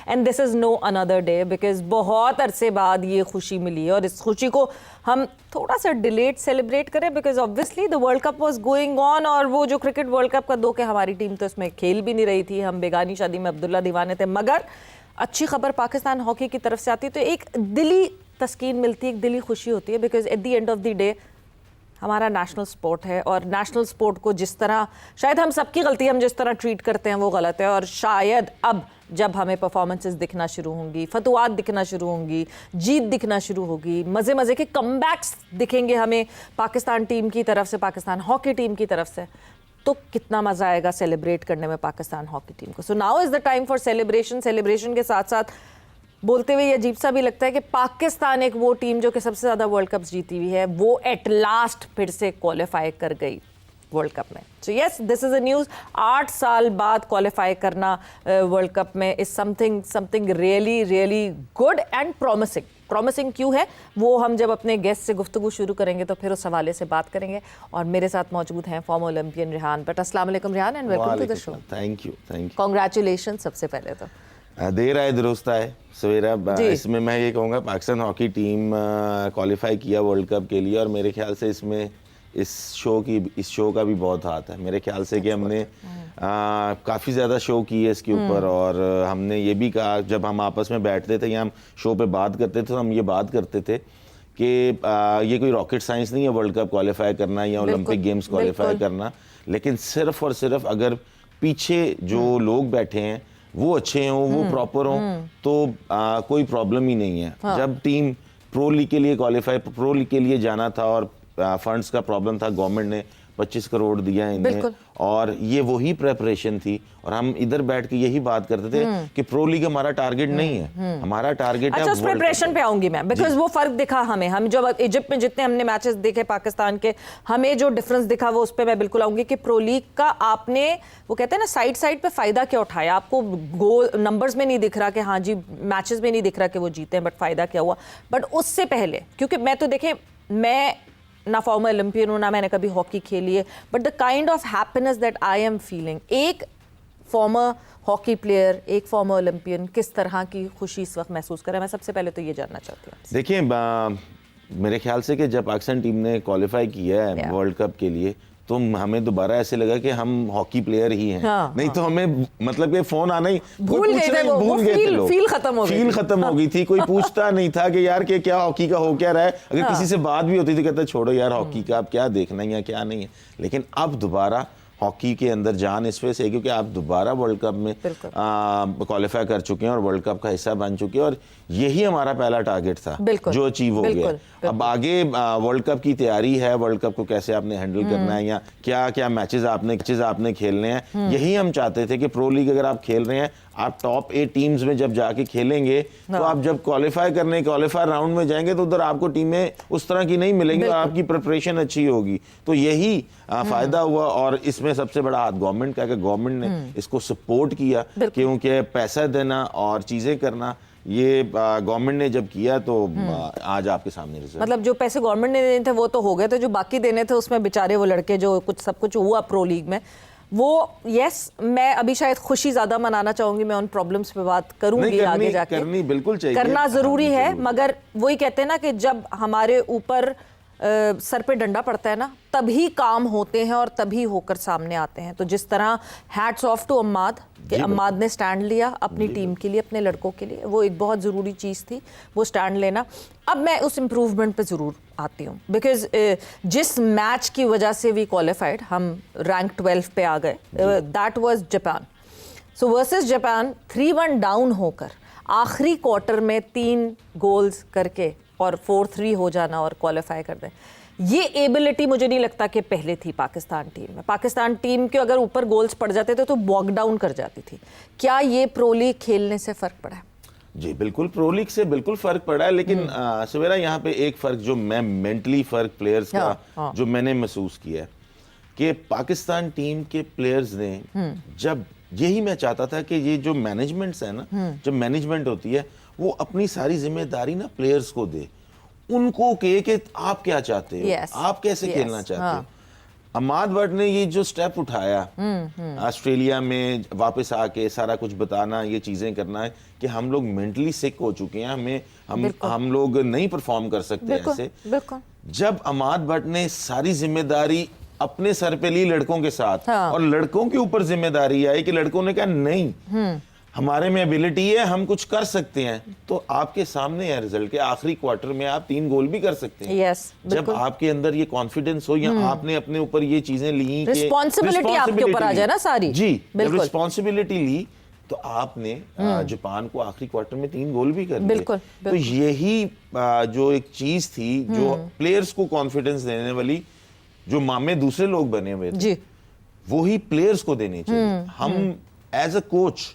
And this is no another day, because बहुत अरसे बाद ये खुशी मिली है और इस खुशी को हम थोड़ा सा डिलेड सेलिब्रेट करें, because obviously the world cup was going on, और वो जो क्रिकेट वर्ल्ड कप का दो के हमारी टीम तो इसमें खेल भी नहीं रही थी, हम बेगानी शादी में अब्दुल्ला दीवाने थे। मगर अच्छी खबर पाकिस्तान हॉकी की तरफ से आती तो एक दिली तस्कीन मिलती है, एक दिली खुशी होती है, because at the end of the day हमारा नेशनल स्पोर्ट है, और नेशनल स्पोर्ट को जिस तरह, शायद हम सबकी गलती, हम जिस तरह ट्रीट करते हैं वो गलत है, और शायद अब जब हमें परफॉर्मेंसेस दिखना शुरू होंगी, फतवात दिखना शुरू होंगी, जीत दिखना शुरू होगी, मज़े मज़े के कमबैक्स दिखेंगे हमें पाकिस्तान टीम की तरफ से, पाकिस्तान हॉकी टीम की तरफ से, तो कितना मज़ा आएगा सेलिब्रेट करने में पाकिस्तान हॉकी टीम को। So now is the time for celebration. Celebration के साथ साथ बोलते हुए ये अजीब सा भी लगता है कि पाकिस्तान एक वो टीम जो कि सबसे ज़्यादा वर्ल्ड कप्स जीती हुई है, वो एट लास्ट फिर से क्वालिफाई कर गई वर्ल्ड कप में। So yes, this is a news. 8 साल बाद क्वालिफाई करना वर्ल्ड कप में is something really really good and promising. Promising क्यों है वो हम जब अपने गेस्ट से गुफ्तगू शुरू करेंगे तो फिर उस हवाले से बात करेंगे। और मेरे साथ मौजूद हैं फॉर्मर ओलंपियन रेहान भट्ट। अस्सलाम वालेकुम Rehan and welcome to the show. Thank you. Congratulation सबसे पहले तो। देर आए दुरुस्त आए सवेरा। इसमें मैं ये कहूँगा पाकिस्तान हॉकी टीम क्वालिफाई किया वर्ल्ड कप के लिए, और मेरे ख्याल से इसमें इस शो का भी बहुत हाथ है। मेरे ख्याल से कि हमने काफ़ी ज़्यादा शो की है इसके ऊपर, और हमने ये भी कहा जब हम आपस में बैठते थे या हम शो पे बात करते थे तो हम ये बात करते थे कि ये कोई रॉकेट साइंस नहीं है वर्ल्ड कप क्वालिफाई करना या ओलंपिक गेम्स क्वालिफाई करना, लेकिन सिर्फ और सिर्फ अगर पीछे जो लोग बैठे हैं वो अच्छे हों, वो प्रॉपर हों, तो कोई प्रॉब्लम ही नहीं है। जब टीम प्रो लीग के लिए क्वालिफाई, प्रो लीग के लिए जाना था और फंड्स का प्रॉब्लम था, गवर्नमेंट ने 25 करोड़ दिया इन्हें, और ये वही प्रेपरेशन थी, और हम इधर बैठ के यही बात करते थे कि प्रो लीग हमारा टारगेट नहीं है, हमारा टारगेट है। अच्छा, उस प्रिपरेशन पे आऊंगी मैं, बिकॉज वो फर्क दिखा हमें। हम जब इजिप्ट में जितने हमने मैचेस देखे पाकिस्तान के, हमें जो डिफरेंस दिखा वो उस पर मैं बिल्कुल आऊंगी कि प्रो लीग का आपने, वो कहते हैं ना, साइड पे फायदा क्या उठाया। आपको गोल नंबर्स में नहीं दिख रहा कि हाँ जी, मैचेस में नहीं दिख रहा कि वो जीते हैं, बट फायदा क्या हुआ। बट उससे पहले, क्योंकि मैं तो देखें, मैं ना फॉर्मर ओलंपियन हूँ, ना मैंने कभी हॉकी खेली है, but the kind of happiness that I am feeling, एक फॉर्मर हॉकी प्लेयर, एक फॉर्मर ओलंपियन किस तरह की खुशी इस वक्त महसूस करे, मैं सबसे पहले तो ये जानना चाहती हूँ। देखिए, मेरे ख्याल से कि जब पाकिस्तान टीम ने क्वालिफाई किया है वर्ल्ड कप के लिए, तो हमें दोबारा ऐसे लगा कि हम हॉकी प्लेयर ही हैं। नहीं तो हमें मतलब कि फोन आना ही भूल गए थे लोग, फील खत्म हो गई थी। कोई पूछता नहीं था कि यार कि क्या हॉकी का हो क्या रहा है। अगर किसी से बात भी होती थी, कहता छोड़ो यार, हॉकी का आप क्या देखना है या क्या नहीं है। लेकिन अब दोबारा हॉकी के अंदर जान इस वजह से, क्योंकि आप दोबारा वर्ल्ड कप में क्वालिफाई कर चुके हैं और वर्ल्ड कप का हिस्सा बन चुके हैं, और यही हमारा पहला टारगेट था जो अचीव हो गया। अब आगे वर्ल्ड कप की तैयारी है, वर्ल्ड कप को कैसे आपने हैंडल करना है या क्या क्या मैचेस आपने खेलने हैं, यही हम चाहते थे कि प्रो लीग अगर आप खेल रहे हैं, आप टॉप 8 टीम्स में जब जाके खेलेंगे, तो आप जब क्वालिफायर राउंड में जाएंगे तो उधर आपको टीमें उस तरह की नहीं मिलेंगी और आपकी प्रिपरेशन अच्छी होगी। तो यही फायदा हुआ, और इसमें सबसे बड़ा हाथ गवर्नमेंट का, कि गवर्नमेंट ने इसको सपोर्ट किया, क्योंकि पैसा देना और चीजें करना ये गवर्नमेंट ने जब किया तो आज आपके सामने रिजल्ट। मतलब जो पैसे गवर्नमेंट ने देने थे वो तो हो गए थे, जो बाकी देने थे उसमें बेचारे वो लड़के जो सब कुछ हुआ प्रो लीग में, वो यस, मैं अभी शायद खुशी ज्यादा मनाना चाहूंगी। मैं उन प्रॉब्लम्स पे बात करूंगी आगे जाके, करनी बिल्कुल चाहिए, करना जरूरी है, मगर वही कहते हैं ना कि जब हमारे ऊपर सर पे डंडा पड़ता है ना, तभी काम होते हैं और तभी होकर सामने आते हैं। तो जिस तरह हैट्स ऑफ टू अम्माद, कि अम्माद ने स्टैंड लिया अपनी टीम के लिए, अपने लड़कों के लिए, वो एक बहुत ज़रूरी चीज़ थी वो स्टैंड लेना। अब मैं उस इम्प्रूवमेंट पे ज़रूर आती हूँ, बिकॉज जिस मैच की वजह से वी क्वालिफाइड, हम रैंक 12 पे आ गए, that was Japan. So versus Japan 3-1 down होकर आखिरी क्वार्टर में 3 गोल्स करके और 4-3 हो जाना और क्वालिफाई कर दें, ये एबिलिटी मुझे नहीं लगता कि पहले थी पाकिस्तान टीम में। पाकिस्तान टीम के अगर ऊपर गोल्स पड़ जाते थे तो बॉक डाउन कर जाती थी। क्या ये प्रो लीग खेलने से फ़र्क पड़ा है? जी बिल्कुल, प्रो लीग से बिल्कुल फ़र्क पड़ा है, लेकिन सवेरा यहाँ पे एक फ़र्क जो मैं मेंटली फ़र्क प्लेयर्स का जो मैंने महसूस किया है, कि पाकिस्तान टीम के प्लेयर्स ने, जब यही मैं चाहता था कि ये जो मैनेजमेंट्स है ना, जब मैनेजमेंट होती है वो अपनी सारी जिम्मेदारी ना प्लेयर्स को दे, उनको कहे कि आप क्या चाहते हो, आप कैसे खेलना चाहते हो। हमाद भट्ट ने ये जो स्टेप उठाया ऑस्ट्रेलिया में वापस आके सारा कुछ बताना, ये चीजें करना है कि हम लोग मेंटली सिक हो चुके हैं, हम लोग नहीं परफॉर्म कर सकते ऐसे। जब हमाद भट्ट ने सारी जिम्मेदारी अपने सर पे ली लड़कों के साथ, और लड़कों के ऊपर जिम्मेदारी आई कि लड़कों ने कहा नहीं हमारे में एबिलिटी है, हम कुछ कर सकते हैं, तो आपके सामने है रिजल्ट के आखिरी क्वार्टर में आप 3 गोल भी कर सकते हैं। yes, जब आपके अंदर ये कॉन्फिडेंस हो या आपने अपने ऊपर ये चीजें ली, रिस्पॉन्सिबिलिटी आपके ऊपर आ जाए ना सारी, जी रिस्पॉन्सिबिलिटी ली, तो आपने जापान को आखिरी क्वार्टर में 3 गोल भी कर दिए। तो यही जो एक चीज थी जो प्लेयर्स को कॉन्फिडेंस देने वाली, जो मामे दूसरे लोग बने हुए थे वो ही प्लेयर्स को देनी चाहिए। हम एज अ कोच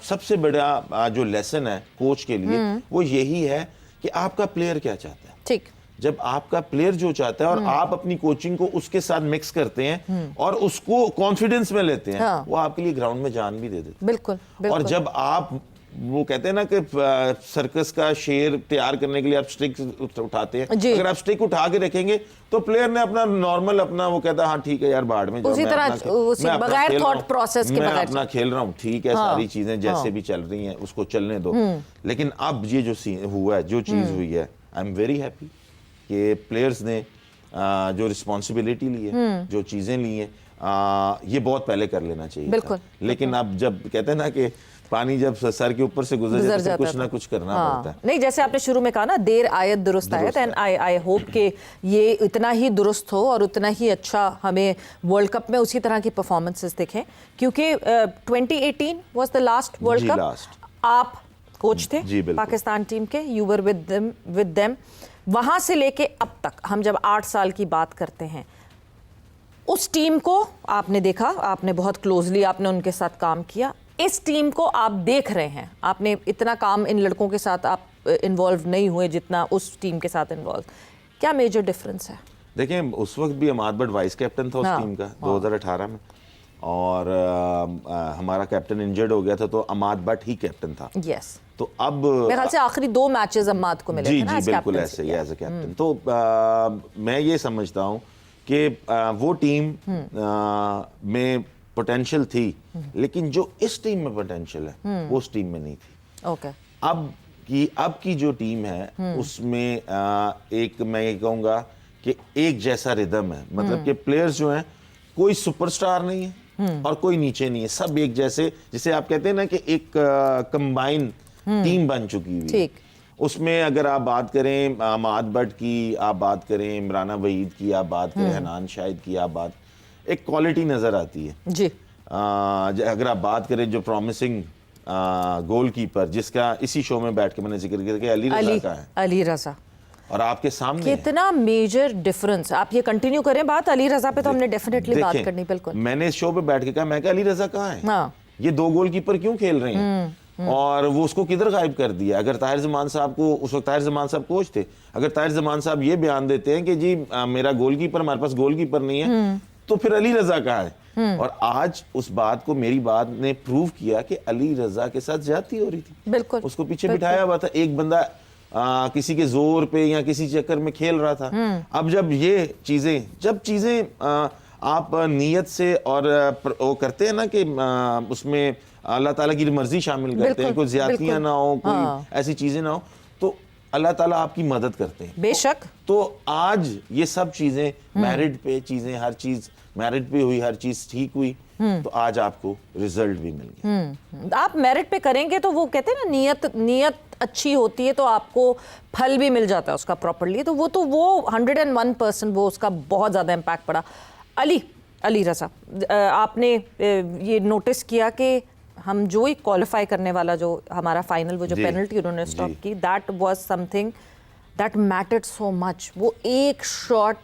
सबसे बड़ा जो लेसन है कोच के लिए वो यही है कि आपका प्लेयर क्या चाहता है। ठीक, जब आपका प्लेयर जो चाहता है और आप अपनी कोचिंग को उसके साथ मिक्स करते हैं और उसको कॉन्फिडेंस में लेते हैं, वो आपके लिए ग्राउंड में जान भी दे देते। बिल्कुल। और जब आप वो कहते हैं ना कि सर्कस का शेर तैयार करने के लिए आप स्टिक उठाते हैं, अगर आप स्टिक उठा के रखेंगे तो प्लेयर ने अपना नॉर्मल अपना वो कहता है हाँ ठीक है यार बाढ़ में उसी तरह बगैर थॉट प्रोसेस के बगैर अपना खेल रहा हूँ, ठीक है सारी चीजें जैसे भी चल रही हैं उसको चलने दो। लेकिन अब ये जो हुआ है, जो चीज हुई है, आई एम वेरी हैप्पी कि प्लेयर्स ने जो रिस्पॉन्सिबिलिटी ली है, जो चीजें ली हैं, ये बहुत पहले कर लेना चाहिए था। लेकिन अब जब कहते हैं ना कि पानी जब सर के ऊपर से गुजर जाता है, कुछ ना कुछ करना पड़ता है। नहीं, जैसे आपने शुरू में कहा ना, देर आयत दुरुस्त आयत, एंड आई होप कि ये इतना ही दुरुस्त हो और उतना ही अच्छा हमें वर्ल्ड कप में उसी तरह की परफॉर्मेंसेस दिखें, क्योंकि 2018 was the last world cup. आप कोच थे पाकिस्तान टीम के, यू वर विद देम। वहां से लेके अब तक हम जब 8 साल की बात करते हैं, उस टीम को आपने देखा, आपने बहुत क्लोजली आपने उनके साथ काम किया। इस टीम को आप देख रहे हैं, आपने इतना काम इन लड़कों के साथ आप इन्वॉल्व नहीं हुए जितना उस टीम के साथ इन्वॉल्व। क्या मेजर डिफरेंस है? देखिए, उस वक्त भी हमाद भट्ट वाइस कैप्टन था उस टीम का 2018 में, और हमारा कैप्टन इंजर्ड हो गया था तो अमाद भट्ट ही कैप्टन था। यस। तो अब मेरे ख्याल से आखिरी 2 मैचेस अम्माद को मिले थे ना जी बिल्कुल ऐसे ही एज अ कैप्टन। तो मैं ये समझता हूँ कि वो टीम में पोटेंशियल थी, लेकिन जो इस टीम में पोटेंशियल है वो उस टीम में नहीं थी। ओके। अब की जो टीम है उसमें एक मैं ये कहूँगा कि एक जैसा रिदम है, मतलब कि प्लेयर्स जो हैं कोई सुपरस्टार नहीं है और कोई नीचे नहीं है, सब एक जैसे, जिसे आप कहते हैं ना कि एक कंबाइन टीम बन चुकी हुई है। उसमें अगर आप बात करें अमाद भट्ट की, आप बात करें इमराना वहीद की, आप बात करें हनान शाहिद की, आप बात, एक क्वालिटी नजर आती है जी। अगर आप बात करें जो प्रॉमिसिंग गोलकीपर, जिसका इसी शो में बैठ के मैंने जिक्र किया कि अली रजा का है, अली रजा, और आपके सामने कितना मेजर डिफरेंस। आप ये कंटिन्यू करें बात, अली रजा पे तो हमने डेफिनेटली बात करनी। बिल्कुल, मैंने इस शो पे बैठ के कहा, मैं अली रजा कहाँ है, ये 2 गोलकीपर क्यों खेल रहे हैं, और वो उसको किधर गायब कर दिया। अगर ताहिर जमान साहब को, उस वक्त ताहिर जमान साहब कोच थे, अगर ताहिर जमान साहब ये बयान देते हैं कि जी मेरा गोलकीपर, हमारे पास गोलकीपर नहीं है, तो फिर अली रजा कहाँ है। और आज उस बात को, मेरी बात ने प्रूव किया कि अली रजा के साथ ज्यादती हो रही थी। बिल्कुल, उसको पीछे बिठाया हुआ था, एक बंदा किसी के जोर पे या किसी चक्कर में खेल रहा था। अब जब ये चीजें आप नीयत से और वो करते हैं ना कि उसमें अल्लाह ताला की मर्जी शामिल करते हैं, कोई ज्यादतियां ना हो, कोई ऐसी चीजें ना हो, तो अल्लाह ताला आपकी मदद करते हैं बेशक। तो आज ये सब चीजें मेरिट पे, चीजें हर चीज मेरिट पे हुई, हर चीज ठीक हुई, तो आज आपको रिजल्ट भी मिल गया। आप मेरिट पे करेंगे तो वो कहते हैं ना, नीयत अच्छी होती है तो आपको फल भी मिल जाता है उसका प्रॉपर्ली। तो वो 101% वो उसका बहुत ज्यादा इम्पैक्ट पड़ा। अली रजा, आपने ये नोटिस किया कि हम जो ही क्वालिफाई करने वाला, जो हमारा फाइनल, वो जो पेनल्टी उन्होंने स्टॉप की, that was something that mattered so much. वो एक शॉट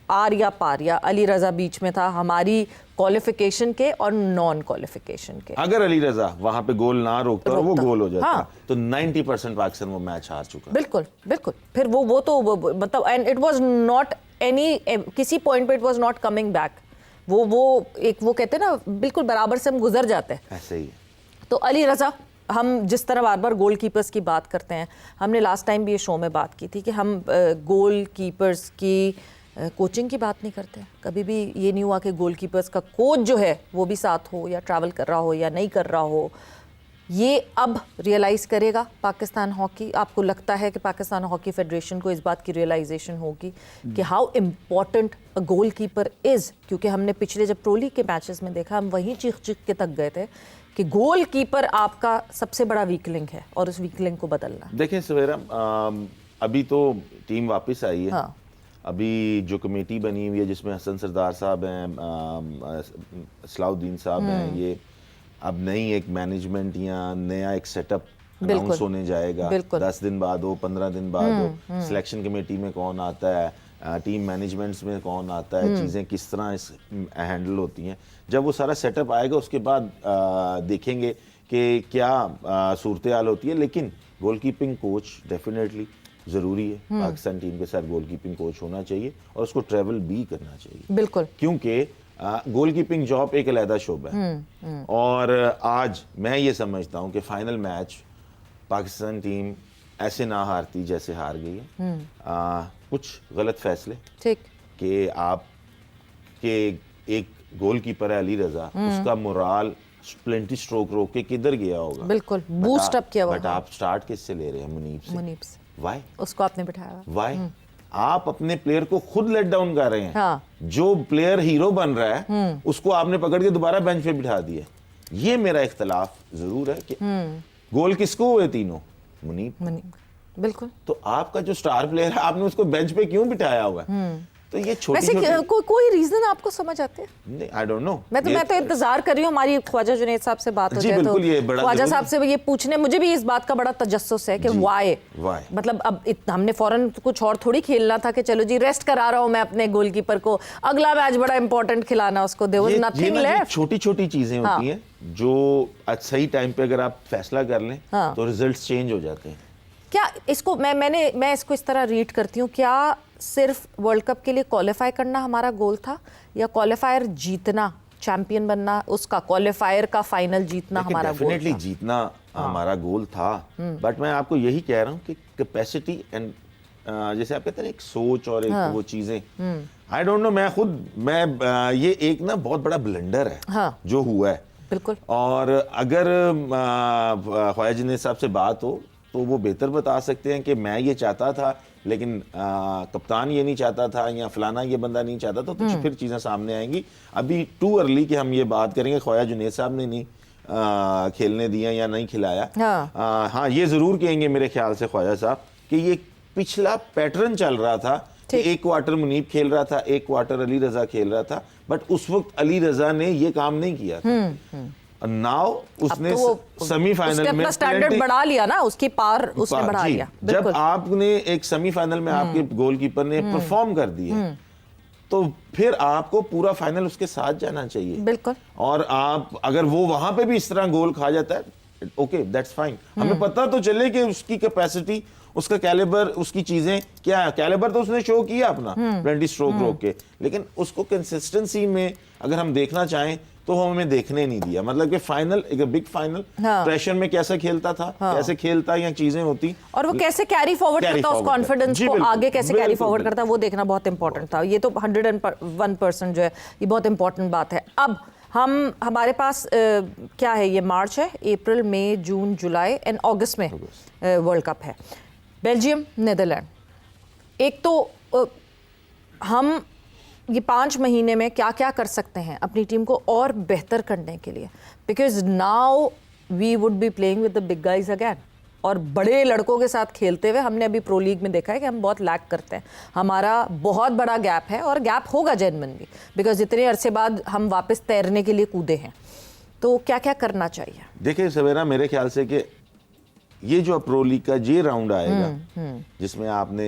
आर या पार, या अली रजा बीच में था हमारी क्वालिफिकेशन के और नॉन क्वालिफिकेशन के। अगर अली रजा वहां पे गोल ना रोकता और वो गोल हो जाता, तो 90% पाकिस्तान वो मैच हार चुका। बिल्कुल बिल्कुल। फिर वो तो मतलब, and it was not any, किसी पॉइंट पे it was not coming back. वो एक, वो कहते हैं ना, बिल्कुल बराबर से हम गुजर जाते हैं, ऐसे ही। तो अली रजा, हम जिस तरह बार बार गोल कीपर्स की बात करते हैं, हमने लास्ट टाइम भी ये शो में बात की थी कि हम गोल कीपर्स की कोचिंग की बात नहीं करते, कभी भी ये नहीं हुआ कि गोलकीपर्स का कोच जो है वो भी साथ हो या ट्रैवल कर रहा हो या नहीं कर रहा हो। ये अब रियलाइज़ करेगा पाकिस्तान हॉकी? आपको लगता है कि पाकिस्तान हॉकी फेडरेशन को इस बात की रियलाइजेशन होगी कि how important a goal keeper is? क्योंकि हमने पिछले जब प्रो लीग के मैचेस में देखा, हम वहीं चीख चीख के तक गए थे कि गोल कीपर आपका सबसे बड़ा वीक लिंक है और उस वीक लिंक को बदलना। देखें सवेरा, अभी तो टीम वापस आई है। हाँ। अभी जो कमेटी बनी हुई है जिसमें हसन सरदार साहब हैं, सलाउद्दीन साहब हैं, ये अब नई एक मैनेजमेंट या नया एक सेटअप अनाउंस होने जाएगा। 10 दिन बाद हो, 15 दिन बाद हो, सिलेक्शन कमेटी में कौन आता है, टीम मैनेजमेंट्स में कौन आता है, चीज़ें किस तरह इस हैंडल होती हैं। जब वो सारा सेटअप आएगा उसके बाद देखेंगे कि क्या सूरत हाल होती है। लेकिन गोलकीपिंग कोच डेफिनेटली ज़रूरी है, पाकिस्तान टीम के साथ गोलकीपिंग कोच होना चाहिए और उसको ट्रैवल भी करना चाहिए। बिल्कुल, क्योंकि गोलकीपिंग जॉब एक अलहदा शोबा है। और आज मैं ये समझता हूँ कि फाइनल मैच पाकिस्तान टीम ऐसे ना हारती जैसे हार गई है। कुछ गलत फैसले, ठीक, कि आप के एक गोलकीपर है अली रजा, उसका मोराल प्लेंटी स्ट्रोक रोक के किधर गया होगा। बिल्कुल, बूस्ट अप किया हुआ। बट आप स्टार्ट किससे ले रहे हैं? मुनीब से। वाई? उसको आपने बिठाया। वाई? आप अपने प्लेयर को खुद लेट डाउन कर रहे हैं। हाँ। जो प्लेयर हीरो बन रहा है उसको आपने पकड़ के दोबारा बेंच पे बिठा दिया। ये मेरा इख्तलाफ जरूर है कि गोल किसको हुए तीनों? मुनीब। बिल्कुल। तो आपका जो स्टार प्लेयर है आपने उसको बेंच पे क्यों बिठाया हुआ है? तो ये वैसे कोई रीजन आपको समझ आते हैं? नहीं, आई डोंट नो। मैं तो इंतजार कर रही हूँ हमारी ख्वाजा जुनैद साहब से बात हो जाए तो ख्वाजा साहब से ये पूछने, मुझे भी इस बात का बड़ा तजस्सुस है कि वाई, मतलब अब हमने फौरन कुछ और थोड़ी खेलना था कि चलो जी रेस्ट करा रहा हूँ मैं अपने गोलकीपर को, अगला मैच बड़ा इंपॉर्टेंट खिलाना उसको। There was nothing left. छोटी छोटी चीजें होती हैं जो सही टाइम पे अगर आप फैसला कर लें तो रिजल्ट्स चेंज हो जाते हैं। क्या इसको मैं इसको इस तरह रीड करती हूँ, क्या सिर्फ वर्ल्ड कप के लिए क्वालिफाई करना हमारा गोल था या क्वालिफायर जीतना, चैंपियन बनना, उसका क्वालिफायर का फाइनल जीतना हमारा गोल था? डेफिनेटली जीतना हमारा गोल था। बट मैं आपको यही कह रहा हूँ कि कैपेसिटी एंड जैसे आप कहते हैं एक सोच और एक वो चीजें, आई डोंट नो, मैं ये एक ना बहुत बड़ा ब्लंडर है जो हुआ है। बिल्कुल। और अगर ख्वाजा जुनैद साहब से बात हो तो वो बेहतर बता सकते हैं कि मैं ये चाहता था लेकिन कप्तान ये नहीं चाहता था या फलाना ये बंदा नहीं चाहता था, तो फिर चीज़ें सामने आएंगी। अभी टू अर्ली कि हम ये बात करेंगे। ख्वाजा जुनैद साहब ने नहीं खेलने दिया या नहीं खिलाया। हाँ, ये ज़रूर कहेंगे मेरे ख्याल से ख्वाजा साहब कि ये पिछला पैटर्न चल रहा था कि एक क्वार्टर मुनीब खेल रहा था, एक क्वार्टर अली रजा खेल रहा था, बट उस वक्त अली रजा ने ये काम नहीं किया था। नाउ उसने सेमीफाइनल में स्टैंडर्ड बढ़ा लिया ना, उसकी पार उसने बढ़ा लिया। जब आपने एक सेमीफाइनल में आपके गोलकीपर ने परफॉर्म कर दिया तो फिर आपको पूरा फाइनल उसके साथ जाना चाहिए। बिल्कुल। और आप अगर वो वहां पे भी इस तरह गोल खा जाता है, ओके दैट्स फाइन। हमें पता तो चले कि उसकी कैपेसिटी, उसका कैलिबर, उसकी चीजें क्या है। कैलिबर तो उसने शो किया अपना 20 स्ट्रोक रोक के, लेकिन उसको कंसिस्टेंसी में अगर हम देखना चाहें तो हमें देखने नहीं दिया। मतलब कि फाइनल, एक बिग फाइनल, प्रेशर में कैसे खेलता था, कैसे खेलता या चीजें होती, और वो कैसे कैरी फॉरवर्ड करता, उस कॉन्फिडेंस को आगे कैसे कैरी फॉरवर्ड करता, वो देखना बहुत इंपॉर्टेंट था। ये तो 101% जो है, ये बहुत इंपॉर्टेंट बात है। अब हमारे पास क्या है, ये मार्च है, अप्रैल, मई, जून, जुलाई एंड अगस्त में वर्ल्ड कप है। Belgium, Netherland. एक तो हम ये 5 महीने में क्या क्या कर सकते हैं अपनी टीम को और बेहतर करने के लिए, because now we would be playing with the big guys again. और बड़े लड़कों के साथ खेलते हुए हमने अभी प्रो लीग में देखा है कि हम बहुत लैक करते हैं, हमारा बहुत बड़ा गैप है और गैप होगा जेन्युइनली, बिकॉज इतने अरसे बाद हम वापस तैरने के लिए कूदे हैं। तो क्या क्या करना चाहिए? देखिए सवेरा, मेरे ख्याल से कि ये जो प्रो लीग का ये राउंड आएगा जिसमें आपने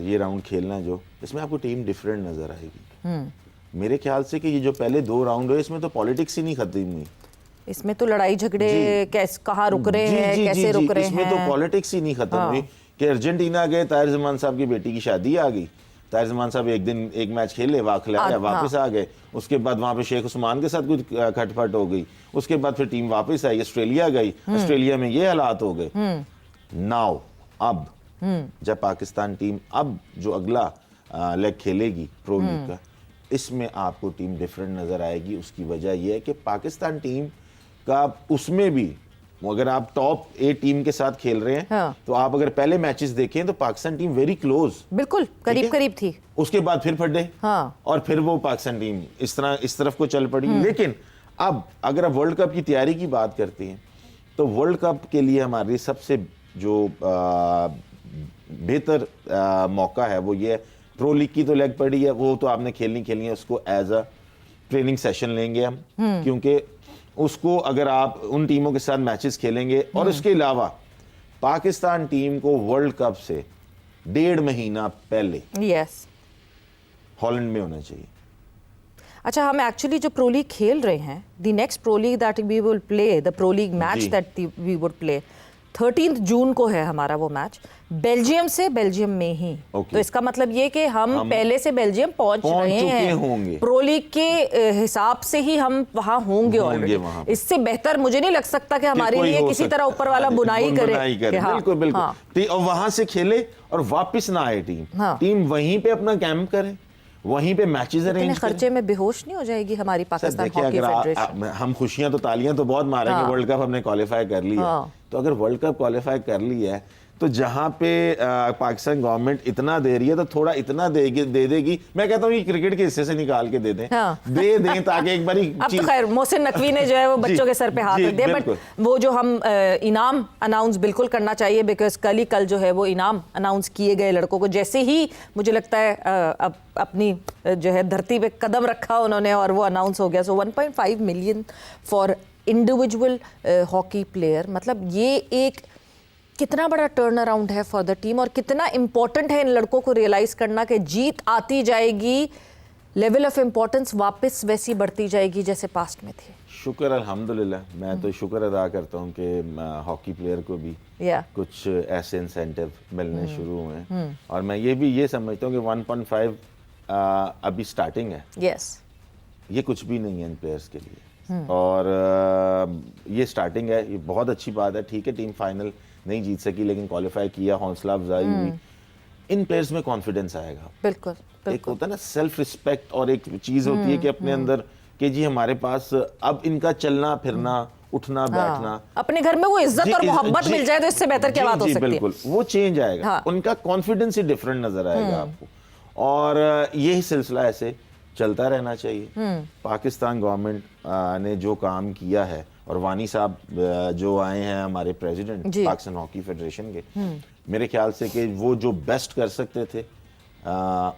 ये राउंड खेलना, जो इसमें आपको टीम डिफरेंट नजर आएगी। मेरे ख्याल से कि ये जो पहले 2 राउंड हुए इसमें तो पॉलिटिक्स ही नहीं खत्म हुई। इसमें तो लड़ाई झगड़े कैसे, कहाँ रुक रहे हैं, कैसे रुक रहे हैं, इसमें तो पॉलिटिक्स ही नहीं खत्म हुई। कि अर्जेंटीना गए, ताहिर जमान साहब की बेटी की शादी आ गई, ताहिर जमान साहब एक दिन एक मैच खेले, वापस आ गए। उसके बाद वहां पे शेख उस्मान के साथ कुछ खटपट हो गई, उसके बाद फिर टीम वापस आई, ऑस्ट्रेलिया गई, ऑस्ट्रेलिया में ये हालात हो गए। नाउ अब जब पाकिस्तान टीम अब जो अगला लेग खेलेगी प्रो लीग का, इसमें आपको टीम डिफरेंट नजर आएगी। उसकी वजह यह है कि पाकिस्तान टीम का उसमें भी अगर आप टॉप 8 टीम के साथ खेल रहे हैं, हाँ। तो आप अगर पहले मैचेस देखें तो पाकिस्तान टीम वेरी क्लोज, बिल्कुल करीब करीब थी, उसके बाद फिर फटे, हाँ। और फिर वो पाकिस्तान टीम इस तरफ को चल पड़ी। लेकिन अब अगर आप वर्ल्ड कप की तैयारी की बात करते हैं तो वर्ल्ड कप के लिए हमारे लिए सबसे जो बेहतर मौका है वो ये है, प्रो लीग की तो लेग पड़ी है, वो तो आपने खेलनी है, उसको एज अ ट्रेनिंग सेशन लेंगे हम, क्योंकि उसको अगर आप उन टीमों के साथ मैचेस खेलेंगे, और उसके अलावा पाकिस्तान टीम को वर्ल्ड कप से 1.5 महीना पहले यस हॉलैंड में होना चाहिए। अच्छा, हम एक्चुअली जो प्रो लीग खेल रहे हैं, the next pro league that we will play, the pro league match that we would play 13 जून को है हमारा वो मैच, बेल्जियम से, बेल्जियम में ही। तो इसका मतलब ये कि हम पहले से बेल्जियम पहुंच रहे हैं, प्रो लीग के हिसाब से ही हम वहां होंगे ऑलरेडी। इससे बेहतर मुझे नहीं लग सकता कि हमारे लिए किसी तरह ऊपर वाला बुनाई करे। बिल्कुल बिल्कुल, और वहां से खेले और वापस ना आए टीम वहीं पे अपना कैंप करे, वहीं पे मैचेस अरेंज करें। खर्चे में बेहोश नहीं हो जाएगी हमारी पाकिस्तान हॉकी फेडरेशन? हम खुशियां तो तालियां तो बहुत मारेंगे, वर्ल्ड कप हमने क्वालिफाई कर लिया, तो अगर वर्ल्ड कप क्वालिफाई कर लिया है तो जहां पे पाकिस्तान गवर्नमेंट इतना दे रही है तो थोड़ा इतना दे देगी। मैं कहता हूँ ये क्रिकेट के हिस्से से निकाल के दे दें, दे दें ताकि एक बारी अब तो खैर मोहसिन नकवी ने जो है वो बच्चों के सर पे हाथ रख दिया, बट वो जो हम इनाम अनाउंस बिल्कुल करना चाहिए, बिकॉज कल जो है वो इनाम अनाउंस किए गए लड़कों को, जैसे ही मुझे लगता है अपनी जो है धरती पे कदम रखा उन्होंने और वो अनाउंस हो गया। सो 1.5 million for individual hockey player, मतलब ये एक कितना बड़ा टर्न अराउंड है फॉर द टीम, और कितना इंपॉर्टेंट है इन लड़कों को रियलाइज करना कि जीत आती जाएगी, लेवल ऑफ इंपॉर्टेंस वापस वैसी बढ़ती जाएगी जैसे पास्ट में थी। शुक्र अल्हम्दुलिल्लाह, मैं तो शुक्र अदा करता हूँ कि हॉकी प्लेयर को भी कुछ ऐसे इंसेंटिव मिलने शुरू हुए हैं, और मैं ये समझता हूँ कि 1.5 अभी स्टार्टिंग है, ये कुछ भी नहीं है इन प्लेयर्स के लिए, और ये स्टार्टिंग है, ये बहुत अच्छी बात है। ठीक है, टीम फाइनल नहीं जीत सकी लेकिन क्वालिफाई किया, हौसला अफजाई हुई, इन प्लेयर्स में कॉन्फिडेंस आएगा। बिल्कुल, एक होता है ना सेल्फ रिस्पेक्ट, और एक चीज होती है कि अपने अंदर कि जी हमारे पास अब इनका चलना फिरना, उठना बैठना, अपने घर में वो इज्जत और मोहब्बत मिल जाए तो इससे बेहतर क्या बात हो सकती है। बिल्कुल, वो चेंज आएगा, उनका कॉन्फिडेंस ही डिफरेंट नजर आएगा आपको, और यही सिलसिला ऐसे चलता रहना चाहिए। पाकिस्तान गवर्नमेंट ने जो काम किया है, और वानी साहब जो आए हैं हमारे प्रेसिडेंट पाकिस्तान हॉकी फेडरेशन के, मेरे ख्याल से कि वो जो बेस्ट कर सकते थे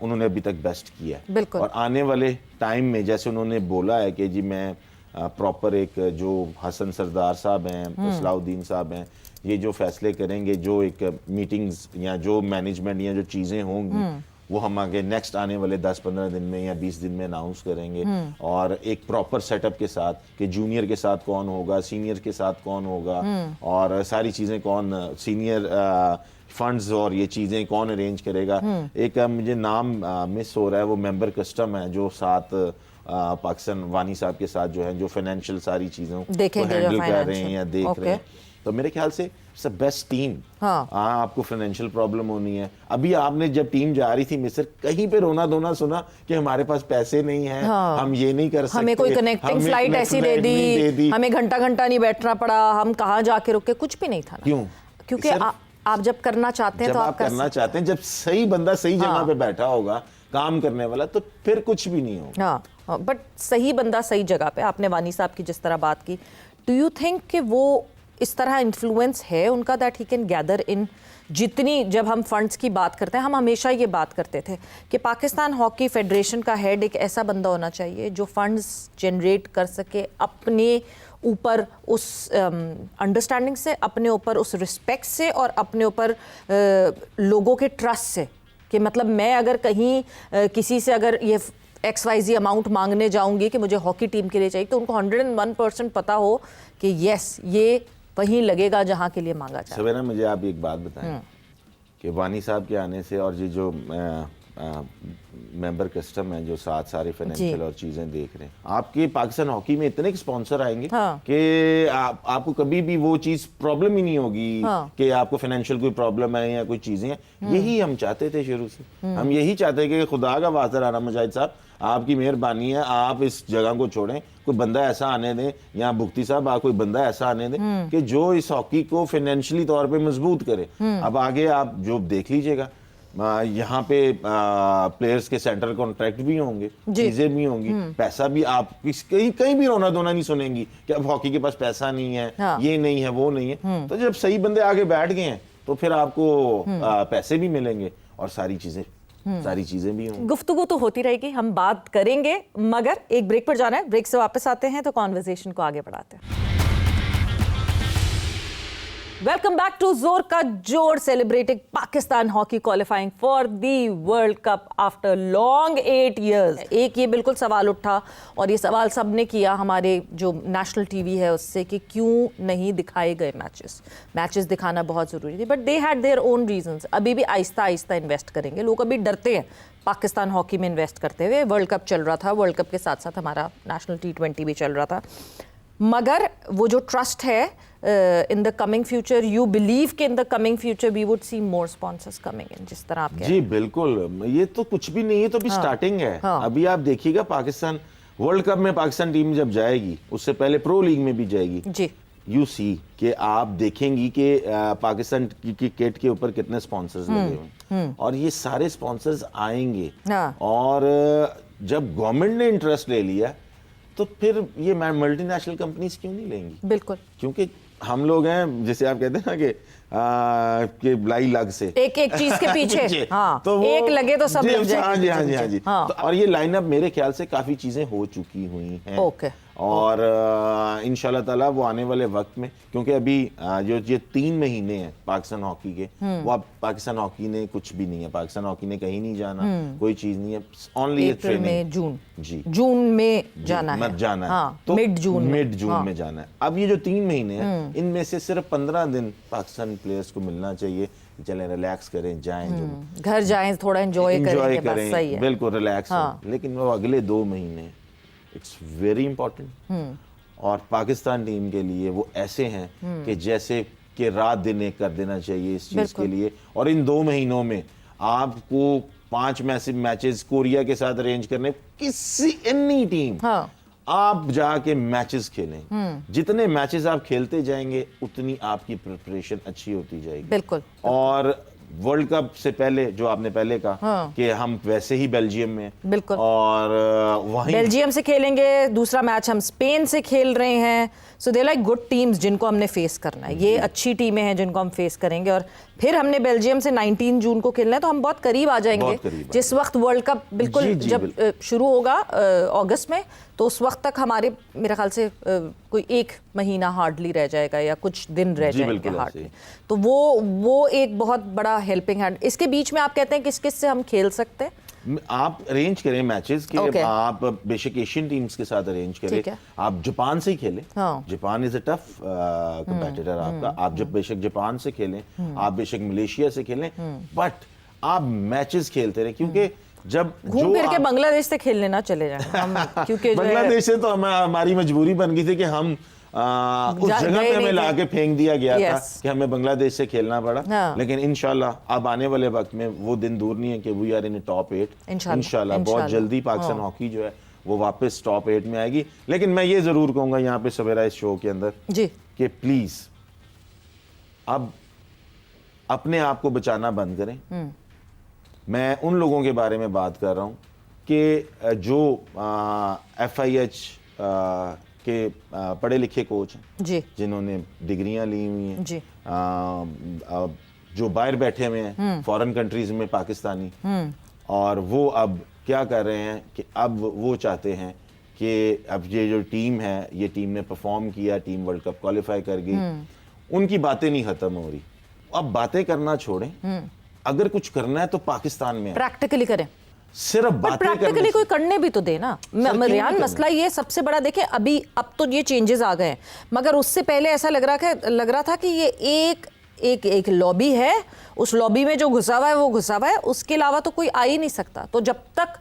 उन्होंने अभी तक बेस्ट किया है, और आने वाले टाइम में जैसे उन्होंने बोला है कि जी मैं प्रॉपर एक जो हसन सरदार साहब हैं, सलाउद्दीन साहब हैं, ये जो फैसले करेंगे, जो एक मीटिंग्स या जो मैनेजमेंट या जो चीज़ें होंगी वो हम आगे नेक्स्ट आने वाले 10-15 दिन में या 20 दिन में अनाउंस करेंगे, और एक प्रॉपर सेटअप के साथ कि जूनियर के साथ कौन होगा, सीनियर के साथ कौन होगा, और सारी चीज़ें कौन, सीनियर फंड्स और ये चीज़ें कौन अरेंज करेगा। एक मुझे नाम मिस हो रहा है, वो मेंबर कस्टम है जो साथ पाकिस्तान वानी साहब के साथ जो है जो फाइनेंशियल सारी चीज़ों को हैंडल कर रहे हैं या देख रहे हैं, तो मेरे ख्याल से बेस्ट टीम। आपको फाइनेंशियल प्रॉब्लम होनी है, अभी आपने जब टीम जा रही थी मिस्र, कहीं पे रोना धोना सुना कि हमारे पास पैसे नहीं है, हम ये नहीं कर सकते, हमें कोई कनेक्टिंग फ्लाइट ऐसी दे दी, हमें घंटा नहीं बैठना पड़ा, हम कहाँ जाके रुके, कुछ भी नहीं था। क्यों? क्योंकि आप जब करना चाहते हैं तो आप करना चाहते हैं, जब सही बंदा सही जगह पे बैठा होगा काम करने वाला, तो फिर कुछ भी नहीं होगा। बट सही बंदा सही जगह पे, आपने वानी साहब की जिस तरह बात की, डू यू थिंक कि वो इस तरह इन्फ्लुएंस है उनका दैट ही कैन गैदर इन, जितनी जब हम फंड्स की बात करते हैं, हम हमेशा ये बात करते थे कि पाकिस्तान हॉकी फेडरेशन का हेड एक ऐसा बंदा होना चाहिए जो फंड्स जनरेट कर सके अपने ऊपर उस अंडरस्टैंडिंग से, अपने ऊपर उस रिस्पेक्ट से, और अपने ऊपर लोगों के ट्रस्ट से, कि मतलब मैं अगर कहीं किसी से अगर ये XYZ अमाउंट मांगने जाऊंगी कि मुझे हॉकी टीम के लिए चाहिए, तो उनको 101% पता हो कि यस ये वहीं लगेगा जहां के लिए मांगा जाए। सवेरा मुझे आप एक बात बताएं कि वानी साहब के आने से और ये जो मेंबर कस्टम हैं जो साथ सारे फाइनेंशियल और चीजें देख रहे हैं, आपके पाकिस्तान हॉकी में इतने स्पॉन्सर आएंगे कि आपको कभी भी वो चीज प्रॉब्लम ही नहीं होगी कि आपको फाइनेंशियल कोई प्रॉब्लम है या कोई चीजें हैं। यही हम चाहते थे शुरू से, हम यही चाहते कि खुदा का वास्ता राना मुजाहिद साहब आपकी मेहरबानी है, आप इस जगह को छोड़ें, कोई बंदा ऐसा आने दें, या भुक्ती साहब आप कोई बंदा ऐसा आने दें कि जो इस हॉकी को फाइनेंशियली तौर पे मजबूत करे। अब आगे आप जो देख लीजिएगा, यहाँ पे प्लेयर्स के सेंट्रल कॉन्ट्रैक्ट भी होंगे, चीजें भी होंगी, पैसा भी, आप कहीं भी रोना धोना नहीं सुनेंगी कि अब हॉकी के पास पैसा नहीं है, ये नहीं है, वो नहीं है। तो जब सही बंदे आगे बैठ गए हैं तो फिर आपको पैसे भी मिलेंगे और सारी चीजें भी होंगी। गुफ्तगू तो होती रहेगी, हम बात करेंगे, मगर एक ब्रेक पर जाना है। ब्रेक से वापस आते हैं तो कॉन्वर्सेशन को आगे बढ़ाते हैं। वेलकम बैक टू जोर का जोर, celebrating Pakistan hockey qualifying for the world cup after long 8 years। एक ये बिल्कुल सवाल उठा और ये सवाल सबने किया हमारे जो नेशनल टीवी है उससे कि क्यों नहीं दिखाए गए मैचेस दिखाना बहुत ज़रूरी थी, but they had their own reasons. अभी भी आहिस्ता आहिस्ता इन्वेस्ट करेंगे, लोग अभी डरते हैं पाकिस्तान हॉकी में इन्वेस्ट करते हुए। वर्ल्ड कप चल रहा था, वर्ल्ड कप के साथ साथ हमारा नेशनल T20 भी चल रहा था, मगर वो जो ट्रस्ट है in the coming future, you believe कि in the coming future we would see more sponsors coming in, जिस तरह आप कह रहे हैं। जी बिल्कुल, ये तो कुछ भी नहीं है, तो भी स्टार्टिंग है। अभी आप देखिएगा पाकिस्तान वर्ल्ड कप में पाकिस्तान टीम जब जाएगी, उससे पहले प्रो लीग में भी जाएगी जी। यू सी कि आप देखेंगी कि पाकिस्तान की किट के ऊपर कितने स्पॉन्सर्स लगे हुए हैं, और ये सारे स्पॉन्सर्स आएंगे। और जब गवर्नमेंट ने इंटरेस्ट ले लिया तो फिर ये मल्टीनेशनल कंपनीज क्यों नहीं लेंगी? बिल्कुल, क्योंकि हम लोग हैं, जैसे आप कहते हैं ना कि लाई लग से एक चीज के पीछे हाँ, तो एक लगे तो सब लग जाए। हाँ जी। तो और ये लाइनअप मेरे ख्याल से काफी चीजें हो चुकी हुई हैं। ओके। और इंशाल्लाह ताला वो आने वाले वक्त में, क्योंकि अभी जो ये 3 महीने हैं पाकिस्तान हॉकी के, वो अब पाकिस्तान हॉकी ने कुछ भी नहीं है, पाकिस्तान हॉकी ने कहीं नहीं जाना, कोई चीज नहीं है, ओनली अप्रैल में जून में जाना है, तो मिड जून में जाना है। अब ये जो 3 महीने हैं, इनमें से सिर्फ 15 दिन पाकिस्तान प्लेयर्स को मिलना चाहिए, चले रिलैक्स करें, जाएं, जो घर जाएं, थोड़ा एंजॉय करें, बिल्कुल रिलैक्स। लेकिन वो अगले 2 महीने इट्स वेरी इंपॉर्टेंट, और पाकिस्तान टीम के लिए वो ऐसे हैं कि जैसे कि रात दिन एक कर देना चाहिए इस चीज के लिए। और इन 2 महीनों में आपको 5 मैचेस कोरिया के साथ अरेंज करने, किसी एनी टीम आप जाके मैचेस खेलें। जितने मैचेस आप खेलते जाएंगे उतनी आपकी प्रिपरेशन अच्छी होती जाएगी। बिल्कुल। और वर्ल्ड कप से पहले जो आपने पहले कहा कि हम वैसे ही बेल्जियम में, बिल्कुल, और वहीं बेल्जियम से खेलेंगे, दूसरा मैच हम स्पेन से खेल रहे हैं। सो दे लाइक गुड टीम्स जिनको हमने फेस करना है, ये अच्छी टीमें हैं जिनको हम फेस करेंगे। और फिर हमने बेल्जियम से 19 जून को खेलना है, तो हम बहुत करीब आ जाएंगे। जिस वक्त वर्ल्ड कप बिल्कुल जब शुरू होगा अगस्त में, तो उस वक्त तक हमारे मेरे ख्याल से कोई 1 महीना हार्डली रह जाएगा या कुछ दिन रह जाएंगे हार्डली। तो वो एक बहुत बड़ा हेल्पिंग हैंड। इसके बीच में आप कहते हैं किस किस से हम खेल सकते हैं? आप अरेंज करें मैचेस के, आप बेशक एशियन टीम्स के साथ अरेंज करें, आप जापान से ही खेलें। Japan is a tough competitor आपका, आप जब बेशक जापान से खेलें, आप बेशक मलेशिया से खेलें, बट आप मैचेस खेलते रहें, क्योंकि जब घूम फिर के बांग्लादेश से खेलने ना चले जाएं हम, क्योंकि बांग्लादेश से तो हमारी मजबूरी बन गई थी कि हम उस जगह पे हमें लाके फेंक दिया गया था कि हमें बांग्लादेश से खेलना पड़ा। लेकिन इंशाल्लाह अब आने वाले वक्त में वो दिन दूर नहीं है कि वी आर इन टॉप 8। इंशाल्लाह बहुत जल्दी पाकिस्तान हॉकी जो है वो वापस टॉप 8 में आएगी। लेकिन मैं ये जरूर कहूंगा यहाँ पे सवेरा इस शो के अंदर कि प्लीज अब अपने आप को बचाना बंद करें। मैं उन लोगों के बारे में बात कर रहा हूँ कि जो FIH के पढ़े लिखे कोच हैं, जिन्होंने डिग्रियां ली हुई हैं, जो बाहर बैठे हुए हैं फॉरेन कंट्रीज में पाकिस्तानी, और वो अब क्या कर रहे हैं कि अब वो चाहते हैं कि अब ये जो टीम है, ये टीम ने परफॉर्म किया, टीम वर्ल्ड कप क्वालिफाई कर गई, उनकी बातें नहीं खत्म हो रही। अब बातें करना छोड़ें, अगर कुछ करना है तो पाकिस्तान में प्रैक्टिकली करें। सिर्फ बातें प्रैक्टिकली कोई करने भी तो देना। रियान, मसला ये सबसे बड़ा देखें, अभी अब तो ये चेंजेस आ गए हैं, मगर उससे पहले ऐसा लग रहा था कि ये एक एक एक लॉबी है, उस लॉबी में जो घुसा हुआ है वो घुसा हुआ है, उसके अलावा तो कोई आ ही नहीं सकता। तो जब तक,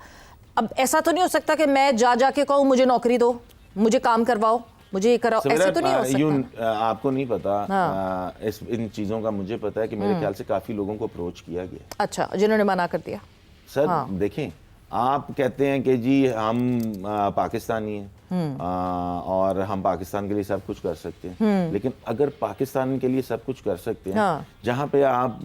अब ऐसा तो नहीं हो सकता कि मैं जाके कहूँ मुझे नौकरी दो, मुझे काम करवाओ, मुझे ये कराओ, ऐसे तो नहीं हो सकता। आपको नहीं पता, इन चीज़ों का मुझे पता है कि मेरे ख्याल से काफ़ी लोगों को अप्रोच किया गया। अच्छा, जिन्होंने मना कर दिया। सर देखें, आप कहते हैं कि जी हम पाकिस्तानी हैं और हम पाकिस्तान के लिए सब कुछ कर सकते हैं, लेकिन अगर पाकिस्तान के लिए सब कुछ कर सकते हैं, जहाँ पे आप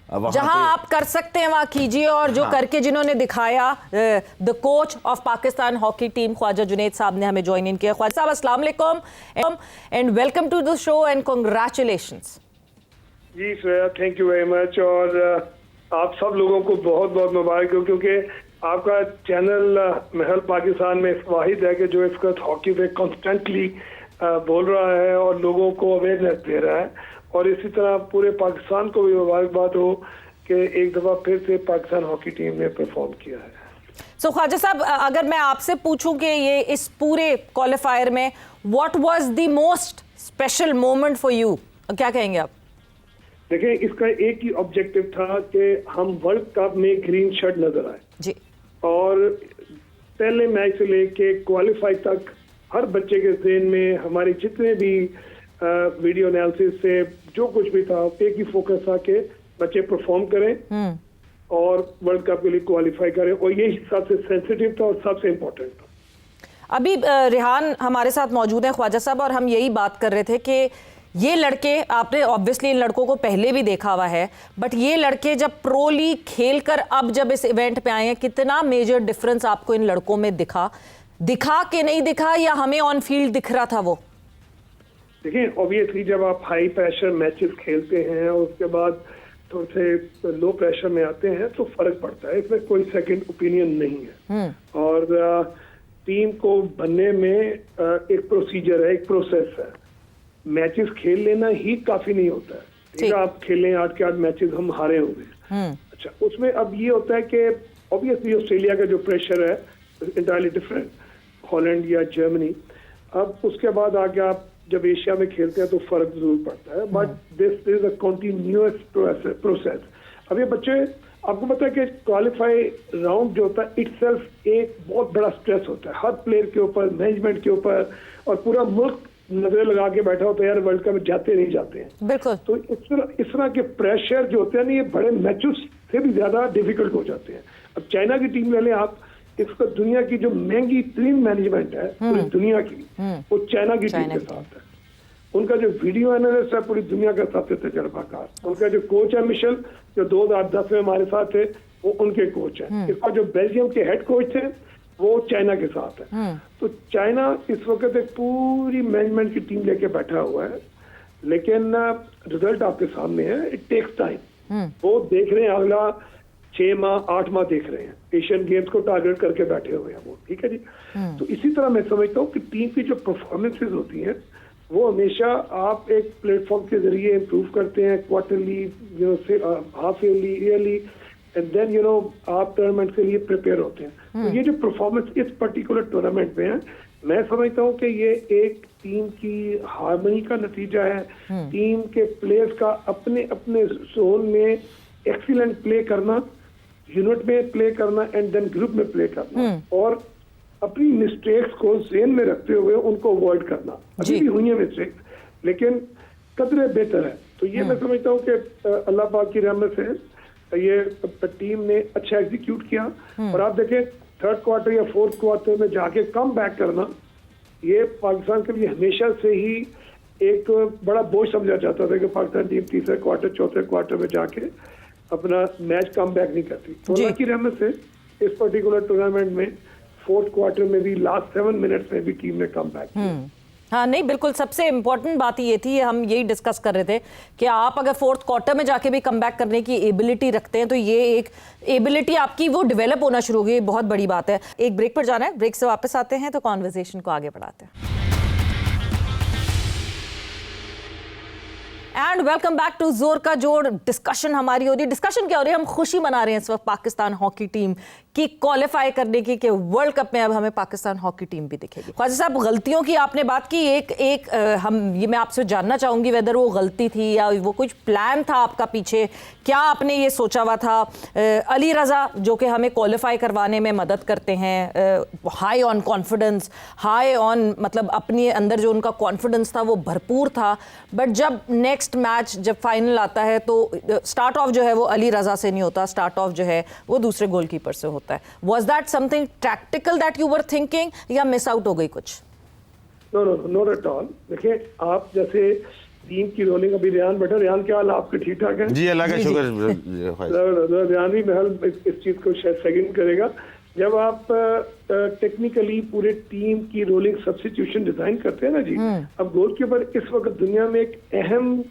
जहां आप कर सकते हैं वहां कीजिए, और जो करके जिन्होंने दिखाया, the coach of Pakistan hockey team Khawaja Junaid साहब ने हमें ज्वाइन इन किया। ख्वाजा साहब अस्सलाम वालेकुम and welcome to the show and congratulations. जी Shreya, thank you very much, और आप सब लोगों को बहुत बहुत मुबारक हो, क्योंकि आपका चैनल महल पाकिस्तान में वाहिद है कि जो इस वक्त हॉकी पे कॉन्स्टेंटली बोल रहा है और लोगों को अवेयरनेस दे रहा है, और इसी तरह पूरे पाकिस्तान को भी मुबारकबाद हो कि एक दफ़ा फिर से पाकिस्तान हॉकी टीम ने परफॉर्म किया है। सो ख्वाजा साहब, अगर मैं आपसे पूछूं कि ये इस पूरे क्वालिफायर में what was the most special moment for you, क्या कहेंगे आप? देखिए, इसका एक ही ऑब्जेक्टिव था कि हम वर्ल्ड कप में ग्रीन शर्ट नजर आए जी, और पहले मैच से लेके क्वालिफाई तक हर बच्चे के ज़हन में हमारे जितने भी वीडियो एनालिसिस से जो कुछ भी था, एक ही फोकस था कि बच्चे परफॉर्म करें और वर्ल्ड कप के लिए क्वालिफाई करें, और यही सबसे सेंसिटिव था और सबसे इम्पोर्टेंट था। अभी रेहान हमारे साथ मौजूद है ख्वाजा साहब, और हम यही बात कर रहे थे कि ये लड़के, आपने ऑब्वियसली इन लड़कों को पहले भी देखा हुआ है, बट ये लड़के जब प्रो लीग खेल कर अब जब इस इवेंट पे आए हैं, कितना मेजर डिफरेंस आपको इन लड़कों में दिखा कि नहीं दिखा, या हमें ऑन फील्ड दिख रहा था वो? देखिए, ऑब्वियसली जब आप हाई प्रेशर मैचेस खेलते हैं और उसके बाद थोड़े से लो प्रेशर में आते हैं तो फर्क पड़ता है, इसमें कोई सेकंड ओपिनियन नहीं है। और टीम को बनने में एक प्रोसीजर है, एक प्रोसेस है। मैचेस खेल लेना ही काफी नहीं होता है, ठीक है, आप खेलें 8 के 8 मैचेस, हम हारे होंगे, अच्छा, उसमें अब ये होता है कि ऑब्वियसली ऑस्ट्रेलिया का जो प्रेशर है इंटायरली डिफरेंट, हॉलैंड या जर्मनी। अब उसके बाद आगे आप जब एशिया में खेलते हैं तो फर्क जरूर पड़ता है, but this is a continuous process. अब ये बच्चे, आपको पता है कि क्वालिफाई राउंड जो होता है इटसेल्फ एक बहुत बड़ा स्ट्रेस होता है हर प्लेयर के ऊपर, मैनेजमेंट के ऊपर, और पूरा मुल्क नजर लगा के बैठा होता है यार वर्ल्ड कप में जाते नहीं जाते हैं। बिल्कुल। तो इस तरह के प्रेशर जो होते हैं ना, ये बड़े मैचेस से भी ज्यादा डिफिकल्ट हो जाते हैं। अब चाइना की टीम ले लें आप, इसका दुनिया की जो महंगी तरीन मैनेजमेंट है पूरी दुनिया की, वो चाइना की टीम के साथ है। उनका जो वीडियो एनालिस्ट है पूरी दुनिया का सबसे तजर्बाकार, उनका जो कोच है मिशेल, जो 2010 में हमारे साथ थे, वो उनके कोच है। इसका जो बेल्जियम के हेड कोच थे वो चाइना के साथ है। तो चाइना इस वक्त एक पूरी मैनेजमेंट की टीम लेके बैठा हुआ है, लेकिन रिजल्ट आपके सामने है। It takes time. वो देख रहे हैं अगला 6 माह 8 माह देख रहे हैं, एशियन गेम्स को टारगेट करके बैठे हुए हैं वो, ठीक है जी। तो इसी तरह मैं समझता हूँ कि टीम की जो परफॉर्मेंसेज होती हैं वो हमेशा आप एक प्लेटफॉर्म के जरिए इम्प्रूव करते हैं, quarterly, half yearly, yearly, and then आप टूर्नामेंट के लिए प्रिपेयर होते हैं। तो ये जो परफॉर्मेंस इस पर्टिकुलर टूर्नामेंट में है, मैं समझता हूँ कि ये एक टीम की हार्मनी का नतीजा है, टीम के प्लेयर्स का अपने अपने जोन में एक्सीलेंट प्ले करना, यूनिट में प्ले करना एंड देन ग्रुप में प्ले करना, और अपनी मिस्टेक्स को ज़हन में रखते हुए उनको अवॉइड करना। अभी भी हुई है मिस्टेक्स, लेकिन कदरे बेहतर है। तो ये मैं समझता हूँ कि अल्लाह पाक की रहमत से ये टीम ने अच्छा एग्जीक्यूट किया। और आप देखें 3rd क्वार्टर या 4th क्वार्टर में जाके कम बैक करना, ये पाकिस्तान के लिए हमेशा से ही एक बड़ा बोझ समझा जाता था कि पाकिस्तान टीम 3रे क्वार्टर 4थे क्वार्टर में जाके अपना मैच कम बैक नहीं करती। तो अल्लाह की रहमत से इस पर्टिकुलर टूर्नामेंट में 4th क्वार्टर में भी लास्ट 7 मिनट्स में भी टीम ने कम बैक किया। हाँ, नहीं बिल्कुल, सबसे इम्पोर्टेंट बात ये थी, हम यही डिस्कस कर रहे थे कि आप अगर 4th क्वार्टर में जाके भी कम बैक करने की एबिलिटी रखते हैं तो ये एक एबिलिटी आपकी वो डेवलप होना शुरू हो गई, बहुत बड़ी बात है। एक ब्रेक पर जाना है, ब्रेक से वापस आते हैं तो कॉन्वर्सेशन को आगे बढ़ाते हैं। एंड वेलकम बैक टू जोर का जोर। डिस्कशन हमारी हो रही है। डिस्कशन क्या हो रही है? हम खुशी मना रहे हैं इस वक्त पाकिस्तान हॉकी टीम कि क्वालिफाई करने की, कि वर्ल्ड कप में अब हमें पाकिस्तान हॉकी टीम भी दिखेगी। ख्वाजा साहब, गलतियों की आपने बात की, मैं आपसे जानना चाहूंगी वेदर वो गलती थी या वो कुछ प्लान था आपका पीछे, क्या आपने ये सोचा हुआ था? अली रज़ा जो कि हमें क्वालिफाई करवाने में मदद करते हैं, high on confidence, high on मतलब अपने अंदर जो उनका कॉन्फिडेंस था वो भरपूर था, बट जब नेक्स्ट मैच जब फाइनल आता है तो स्टार्ट ऑफ जो है वो अली रज़ा से नहीं होता, स्टार्ट ऑफ जो है वो दूसरे गोलकीपर से होता है। Was that something tactical that you were thinking या मिस आउट हो गई कुछ? No not at all. देखिए, आप जैसे टीम की रोलिंग, अभी रेहान बैठा, रेहान क्या हाल आपके ठीक ठाक है? जी अल्लाह का शुक्र। रेहान भी महल इस चीज को शायद सेकंड करेगा। जब आप टेक्निकली पूरे टीम की रोलिंग सब्स्टिट्यूशन डिजाइन करते हैं ना जी, अब गोलकीपर इस वक्त दुनिया में एक अहम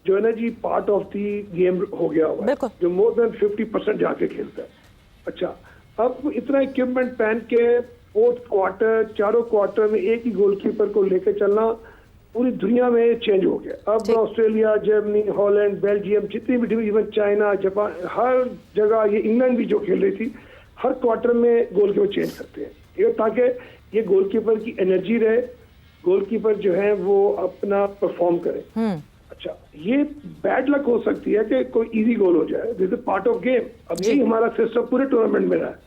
जो है ना जी पार्ट ऑफ दी गेम हो गया हुआ है, जो मोर देन 50% जाके खेलता है। अच्छा, अब इतना इक्विपमेंट पहन के फोर्थ क्वार्टर, चारों क्वार्टर में एक ही गोलकीपर को लेकर चलना पूरी दुनिया में चेंज हो गया। अब ऑस्ट्रेलिया, जर्मनी, हॉलैंड, बेल्जियम, जितनी भी टीम, इवन चाइना, जापान, हर जगह, ये इंग्लैंड भी जो खेल रही थी, हर क्वार्टर में गोलकीपर चेंज करते हैं, ठीक है, ताकि ये गोलकीपर की एनर्जी रहे, गोलकीपर जो है वो अपना परफॉर्म करे। अच्छा, ये बैड लक हो सकती है कि कोई इजी गोल हो जाए, this is part of game. अब यही हमारा सिस्टम पूरे टूर्नामेंट में रहा है,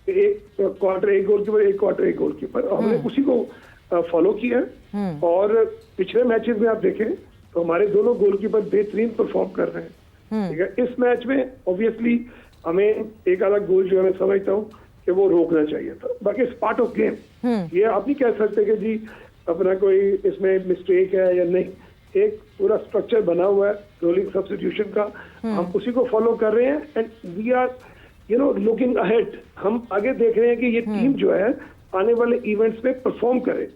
एक क्वार्टर एक गोलकीपर, एक क्वार्टर एक गोलकीपर, हमने उसी को फॉलो किया है। और पिछले मैचेस में आप देखें तो हमारे दोनों गोलकीपर बेहतरीन परफॉर्म कर रहे हैं, ठीक है। इस मैच में ऑब्वियसली हमें एक अलग गोल जो है मैं समझता हूँ कि वो रोकना चाहिए था, बाकी इट्स पार्ट ऑफ गेम। ये आप नहीं कह सकते कि जी अपना कोई इसमें मिस्टेक है या नहीं, एक पूरा स्ट्रक्चर बना हुआ है रोलिंग सब्स्टिट्यूशन का, हम उसी को फॉलो कर रहे हैं and we are looking ahead. हम आगे देख रहे हैं कि ये टीम जो है आने वाले इवेंट्स में परफॉर्म करे।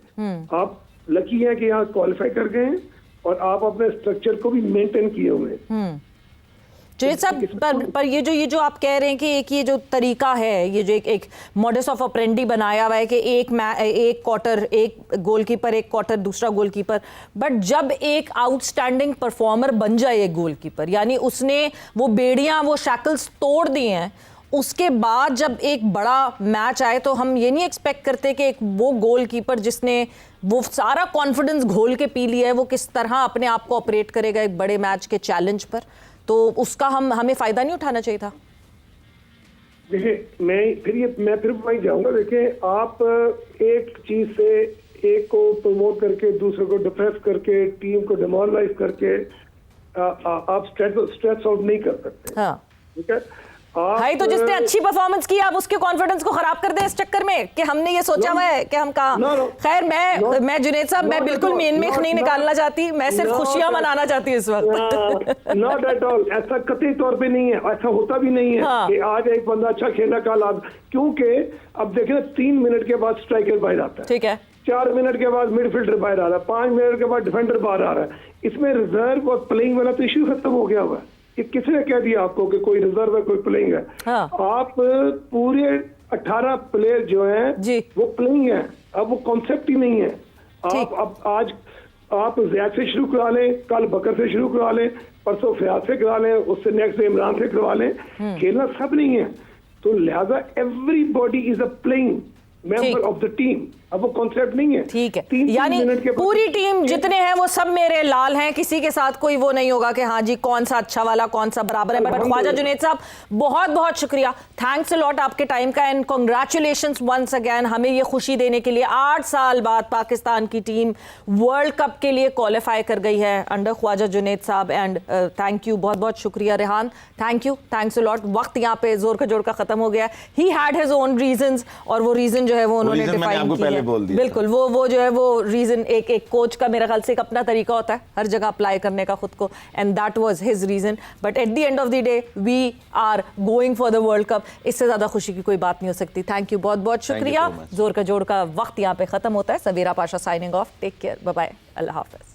आप लकी हैं कि यहाँ क्वालिफाई कर गए हैं और आप अपने स्ट्रक्चर को भी मेंटेन किए हुए हैं। जुनैद साहब, पर ये जो आप कह रहे हैं कि एक ये जो तरीका है, ये जो एक मॉडस ऑफ ऑपरेंडी बनाया हुआ है कि एक क्वार्टर एक गोलकीपर, एक क्वार्टर दूसरा गोलकीपर, बट जब एक आउटस्टैंडिंग परफॉर्मर बन जाए एक गोलकीपर, यानी उसने वो बेड़ियां, वो शैकल्स तोड़ दी हैं, उसके बाद जब एक बड़ा मैच आए तो हम ये नहीं एक्सपेक्ट करते कि एक वो गोलकीपर जिसने वो सारा कॉन्फिडेंस घोल के पी लिया है, वो किस तरह अपने आप को ऑपरेट करेगा एक बड़े मैच के चैलेंज पर, तो उसका हमें फायदा नहीं उठाना चाहिए था। देखिए, मैं फिर वही जाऊंगा। देखिए, आप एक चीज से एक को प्रमोट करके दूसरे को डिप्रेस करके टीम को डिमोरलाइज करके आप स्ट्रेस आउट नहीं कर सकते। हाँ, ठीक है। भाई, तो जिसने अच्छी परफॉर्मेंस की आप उसके कॉन्फिडेंस को खराब कर दे इस चक्कर में कि हमने ये सोचा हुआ है कि हम कहा। खैर, मैं जुनैद साहब, मैं बिल्कुल मेन मेख नहीं निकालना चाहती, मैं सिर्फ खुशियां मनाना चाहती हूँ इस वक्त। नॉट एट ऑल, ऐसा कतई तौर पे नहीं है, ऐसा होता भी नहीं है कि आज एक बंदा अच्छा खेला कल आज, क्योंकि अब देखिए 3 मिनट के बाद स्ट्राइकर बाहर आता है, ठीक है, 4 मिनट के बाद मिडफील्डर बाहर आ रहा है, 5 मिनट के बाद डिफेंडर बाहर आ रहा है। इसमें रिजर्व और प्लेइंग वाला तो इश्यू खत्म हो गया हुआ है। कि किसने कह दिया आपको कि कोई रिजर्व है कोई प्लेइंग है? आप पूरे 18 प्लेयर जो हैं वो प्लेइंग है, अब वो कॉन्सेप्ट ही नहीं है। अब आज आप ज़ियाद से शुरू करा लें, कल बकर से शुरू करा लें, परसों फयाज से करा लें, उससे नेक्स्ट इमरान से करवा लें, खेलना सब नहीं है। तो लिहाजा everybody is a playing member of the team, अब वो कॉन्सेप्ट नहीं है। ठीक है, यानी पूरी टीम जितने हैं वो सब मेरे लाल हैं, किसी के साथ कोई वो नहीं होगा कि हाँ जी कौन सा अच्छा वाला कौन सा बराबर है। बट ख्वाजा जुनैद साहब, बहुत बहुत शुक्रिया, थैंक्स अ लॉट आपके टाइम का, एंड कांग्रेचुलेशंस वंस अगेन। हमें ये खुशी देने के लिए 8 साल बाद पाकिस्तान की टीम वर्ल्ड कप के लिए क्वालिफाई कर गई है अंडर ख्वाजा जुनैद साहब, एंड थैंक यू, बहुत बहुत शुक्रिया Rehan, thank you, thanks a lot. वक्त यहाँ पे जोर का जोड़ का खत्म हो गया। He had his own reasons, और वो रीजन जो है वो उन्होंने डिफाइन किया है। बिल्कुल, वो जो है वो रीजन एक कोच का मेरे ख्याल से एक अपना तरीका होता है हर जगह अप्लाई करने का खुद को, and that was his reason. But at the end of the day we are going for the world cup, इससे ज्यादा खुशी की कोई बात नहीं हो सकती। थैंक यू, बहुत बहुत शुक्रिया। जोर का जोड़ का वक्त यहाँ पे खत्म होता है। Savera Pasha signing off, take care, bye bye, अल्लाह हाफिज।